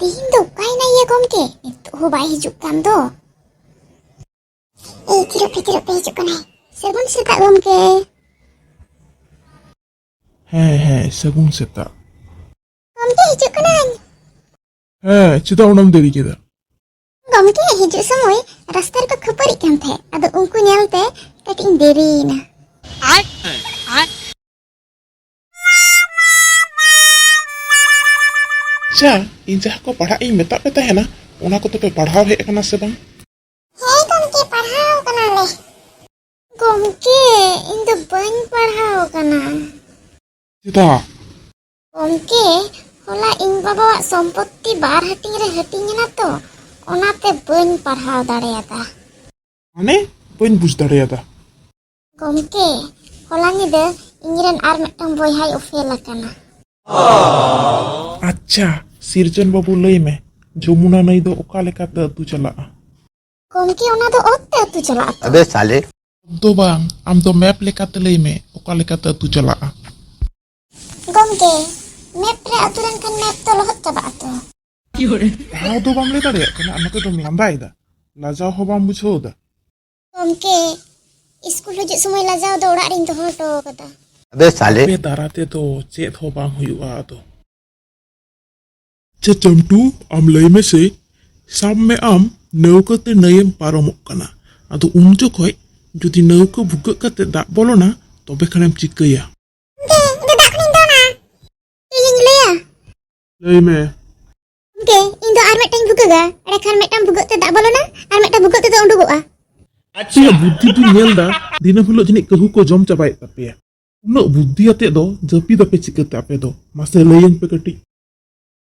Tihin do kaina iya gomke. Itu ho bai hijuk kan do. Tirup pe hijuk kanai. Sagun setak gomke. ᱦᱮᱸ ᱥᱟᱹᱜᱩᱱ ᱥᱮᱛᱟᱜ. Gomke hijuk kanai. ᱪᱮᱫᱟᱜ ᱚᱱᱟᱢ ᱫᱮᱨᱤ ᱠᱮᱫᱟ? Gomke hijuk somoy rasta reko khaparik kan the. Ado unku nyelte katik ing derina. ᱪᱟ ᱤᱧ ᱡᱟᱦᱟᱸ ᱠᱚ ᱯᱟᱲᱦᱟᱜ ᱤᱧ ᱢᱮᱛᱟᱜ ᱯᱮ ᱛᱟᱦᱮᱱᱟ ᱚᱱᱟ ᱠᱚᱫᱚ ᱯᱮ ᱯᱟᱲᱦᱟᱣ ᱦᱮᱡ ᱟᱠᱟᱱᱟ ᱥᱮ ᱵᱟᱝ? Hei gomke parhau kana le. Gomke ᱤᱧ do bañ parhau kana. ᱪᱮᱫᱟᱜ? Gomke hola ᱤᱧ ᱵᱟᱵᱟᱣᱟᱜ ᱥᱚᱢᱯᱚᱛᱛᱤ ᱵᱟᱨ ᱦᱟᱹᱴᱤᱧ ᱨᱮ ᱦᱟᱹᱴᱤᱧᱮᱱᱟ ᱛᱚ ᱚᱱᱟᱛᱮ ᱵᱟᱹᱧ ᱯᱟᱲᱦᱟᱣ ᱫᱟᱲᱮᱭᱟᱫᱟ. ᱢᱟᱱᱮ ᱵᱟᱹᱧ ᱵᱩᱡ ᱫᱟᱲᱮᱭᱟᱫᱟ. Gomke hola ᱧᱤᱫᱟᱹ ᱤᱧᱨᱮᱱ ᱟᱨ ᱢᱤᱫᱴᱟᱝ ᱵᱚᱭᱦᱟᱭ ᱩᱯᱷᱮᱞ ᱟᱠᱟᱱᱟ. ᱟᱪᱪᱷᱟ ᱥᱤᱨᱡᱚᱱ ᱵᱟᱹᱵᱩ ᱞᱟᱹᱭ ᱢᱮ ᱡᱚᱢᱩᱱᱟ ᱱᱟᱹᱭ ᱫᱚ ᱚᱠᱟ ᱞᱮᱠᱟᱛᱮ ᱟᱹᱛᱩ ᱪᱟᱞᱟᱜᱼᱟ? Gomke ᱚᱱᱟ ᱫᱚ ᱚᱛ ᱛᱮ ᱟᱹᱛᱩ ᱪᱟᱞᱟᱜᱼᱟ ᱛᱚ. अबे साले ᱫᱚ ᱵᱟᱝ ᱟᱢ ᱫᱚ ᱢᱮᱯ ᱞᱮᱠᱟᱛᱮ ᱞᱟᱹᱭ ᱢᱮ ᱚᱠᱟ ᱞᱮᱠᱟᱛᱮ ᱟᱹᱛᱩ ᱪᱟᱞᱟᱜᱼᱟ? Gomke ᱢᱮᱯ ᱨᱮ ᱟᱹᱛᱩ ᱞᱮᱱᱠᱷᱟᱱ ᱢᱮᱯ ᱛᱚ ᱞᱚᱦᱚᱫ ᱪᱟᱵᱟᱜᱼᱟ ᱛᱚ. ᱯᱟᱲᱦᱟᱣ ᱫᱚ ᱵᱟᱢ ᱞᱟᱹᱭ ᱫᱟᱲᱮᱭᱟᱜ ᱠᱟᱱᱟ ᱚᱱᱟᱛᱮ ᱫᱚᱢ ᱞᱟᱸᱫᱟᱭᱮᱫᱟ. ᱞᱟᱡᱟᱣ ᱦᱚᱸ ᱵᱟᱢ ᱵᱩᱡᱷᱟᱹᱣ ᱮᱫᱟ. Gomke ᱤᱥᱠᱩᱞ ᱦᱤᱡᱩᱜ ᱥᱚᱢᱚᱭ ᱞᱟᱡᱟᱣ ᱫᱚ ᱚᱲᱟᱜ ᱨᱤᱧ ᱫᱚᱦᱚ ᱦᱚᱴᱚ ᱟᱠᱟᱫᱟ. अबे साले ᱟᱯᱮ ᱫᱟᱨᱟ ᱛᱮᱫᱚ ᱪᱮᱫ ᱦᱚᱸ ᱵᱟᱝ ᱦᱩᱭᱩᱜᱼᱟ ᱟᱫᱚ. ᱪᱮ ᱪᱟᱢᱴᱩ ᱟᱢ ᱞᱟᱹᱭ ᱢᱮᱥᱮ ᱥᱟᱵ ᱢᱮ ᱟᱢ ᱱᱟᱹᱣᱠᱟᱹ ᱛᱮ ᱱᱟᱹᱭᱮᱢ ᱯᱟᱨᱚᱢᱚᱜ ᱠᱟᱱᱟ. ᱟᱫᱚ ᱩᱱ ᱡᱚᱠᱷᱚᱡ ᱡᱩᱫᱤ ᱱᱟᱹᱣᱠᱟᱹ ᱵᱷᱩᱜᱟᱹᱜ ᱠᱟᱛᱮ ᱫᱟᱜ ᱵᱚᱞᱚᱱᱟ ᱛᱚᱵᱮ ᱠᱷᱟᱱᱮᱢ ᱪᱤᱠᱟᱹᱭᱟ? Gomke ᱫᱟᱜ ᱠᱷᱚᱱᱤᱧ ᱫᱚᱱᱟ. ᱤᱧᱤᱧ ᱞᱟᱹᱭᱟ. ᱞᱟᱹᱭ ᱢᱮ. Gomke ᱤᱧ ᱫᱚ ᱟᱨ ᱢᱤᱫᱴᱟᱝ ᱵᱷᱩᱜᱟᱹᱜᱟ. ᱮᱸᱰᱮᱠᱷᱟᱱ ᱢᱤᱫᱴᱟᱝ ᱵᱷᱩᱜᱟᱹᱜ ᱛᱮ ᱫᱟᱜ ᱵᱚᱞᱚᱱᱟ ᱟᱨ ᱢᱤᱫᱴᱟᱝ ᱵᱷᱩᱜᱟᱹᱜ ᱛᱮᱫᱚ ᱩᱰᱩᱠᱚᱜᱼᱟ. ᱟᱯᱮᱭᱟᱜ ᱵᱩᱫᱽᱫᱷᱤ ᱫᱩᱧ ᱧᱮᱞ ᱫᱟ ᱫᱤᱱᱟᱹᱢ ᱦᱤᱞᱳᱜ ᱡᱟᱹᱱᱤᱡ ᱠᱟᱹᱦᱩ ᱠᱚ ᱡᱚᱢ ᱪᱟᱵᱟᱭᱮᱫ ᱛᱟᱯᱮᱭᱟ. ᱩᱱᱟᱹᱜ ᱵᱩᱫᱽᱫᱷᱤ ᱟᱛᱮᱫ ᱫᱚ ᱡᱟᱹᱯᱤᱫᱟᱯᱮ ᱪᱤᱠᱟᱹᱛᱮ ᱟᱯᱮ ᱫᱚ? ᱢᱟᱥᱮ ᱞᱟᱹᱭᱟᱹᱧ ᱯᱮ ᱠᱟᱹᱴᱤᱡ.